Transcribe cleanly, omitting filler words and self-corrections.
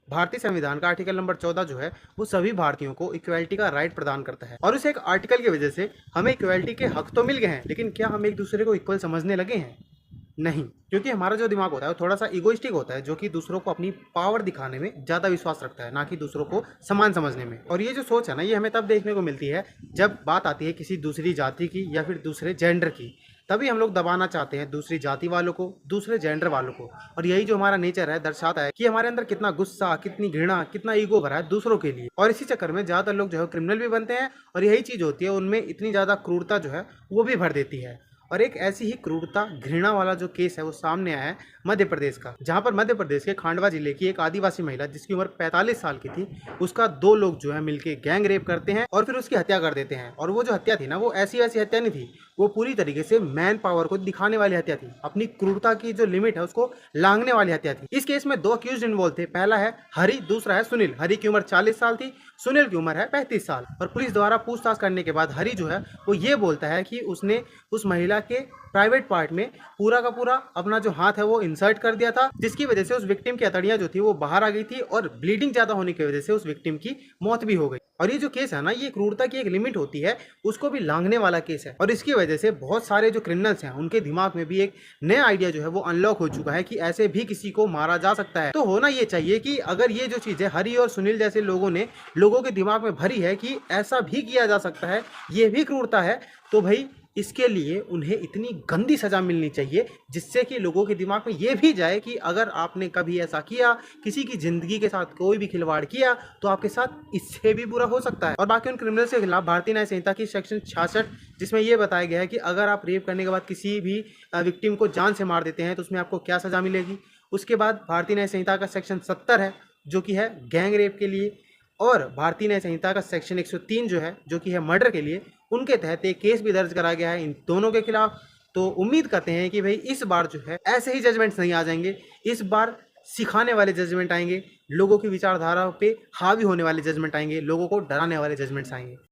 भारतीय संविधान का आर्टिकल नंबर 14 जो है वो सभी भारतीयों को इक्वलिटी का राइट प्रदान करता है। और उस एक आर्टिकल की वजह से हमें इक्वलिटी के हक तो मिल गए हैं, लेकिन क्या हम एक दूसरे को इक्वल समझने लगे हैं? नहीं, क्योंकि हमारा जो दिमाग होता है वो थोड़ा सा इगोइस्टिक होता है, जो कि दूसरों को अपनी पावर दिखाने में ज़्यादा विश्वास रखता है, ना कि दूसरों को समान समझने में। और ये जो सोच है ना, ये हमें तब देखने को मिलती है जब बात आती है किसी दूसरी जाति की या फिर दूसरे जेंडर की। तभी हम लोग दबाना चाहते हैं दूसरी जाति वालों को, दूसरे जेंडर वालों को। और यही जो हमारा नेचर है दर्शाता है कि हमारे अंदर कितना गुस्सा, कितनी घृणा, कितना ईगो भरा है दूसरों के लिए। और इसी चक्कर में ज़्यादातर लोग जो है क्रिमिनल भी बनते हैं, और यही चीज़ होती है उनमें इतनी ज़्यादा क्रूरता जो है वो भी भर देती है। और एक ऐसी ही क्रूरता, घृणा वाला जो केस है वो सामने आया है मध्य प्रदेश का, जहां पर मध्य प्रदेश के खांडवा जिले की एक आदिवासी महिला जिसकी उम्र 45 साल की थी, उसका दो लोग जो है मिलके गैंग रेप करते हैं और फिर उसकी हत्या कर देते हैं। और वो जो हत्या थी ना, वो ऐसी वैसी हत्या नहीं थी, वो पूरी तरीके से मैन पावर को दिखाने वाली हत्या थी। अपनी क्रूरता की जो लिमिट है उसको लांघने वाली हत्या थी। इस केस में दो अक्यूज इन्वॉल्व थे, पहला है हरि, दूसरा है सुनील। हरि की उम्र 40 साल थी, सुनील की उम्र है 35 साल। और पुलिस द्वारा पूछताछ करने के बाद हरि जो है वो ये बोलता है कि उसने उस महिला के प्राइवेट पार्ट में पूरा का पूरा अपना जो हाथ है वो इंसर्ट कर दिया था, जिसकी वजह से उस विक्टिम की अतड़ियां जो थी वो बाहर आ गई थी और ब्लीडिंग ज्यादा होने की वजह से उस विक्टिम की मौत भी हो गई। और ये जो केस है ना, ये क्रूरता की एक लिमिट होती है, उसको भी लांघने वाला केस है। और इसकी वजह से बहुत सारे जो क्रिमिनल्स हैं उनके दिमाग में भी एक नया आइडिया जो है वो अनलॉक हो चुका है कि ऐसे भी किसी को मारा जा सकता है। तो होना ये चाहिए कि अगर ये जो चीज है हरि और सुनील जैसे लोगों ने लोगों के दिमाग में भरी है कि ऐसा भी किया जा सकता है, ये भी क्रूरता है, तो भाई इसके लिए उन्हें इतनी गंदी सजा मिलनी चाहिए जिससे कि लोगों के दिमाग में ये भी जाए कि अगर आपने कभी ऐसा किया, किसी की जिंदगी के साथ कोई भी खिलवाड़ किया, तो आपके साथ इससे भी बुरा हो सकता है। और बाकी उन क्रिमिनल्स के खिलाफ भारतीय न्याय संहिता की सेक्शन 66, जिसमें यह बताया गया है कि अगर आप रेप करने के बाद किसी भी विक्टिम को जान से मार देते हैं तो उसमें आपको क्या सजा मिलेगी। उसके बाद भारतीय न्याय संहिता का सेक्शन 70 है, जो कि है गैंग रेप के लिए। और भारतीय न्याय संहिता का सेक्शन 103 जो है, जो कि है मर्डर के लिए, उनके तहत एक केस भी दर्ज करा गया है इन दोनों के खिलाफ। तो उम्मीद करते हैं कि भाई इस बार जो है ऐसे ही जजमेंट्स नहीं आ जाएंगे, इस बार सिखाने वाले जजमेंट आएंगे, लोगों की विचारधारा पे हावी होने वाले जजमेंट आएंगे, लोगों को डराने वाले जजमेंट्स आएंगे।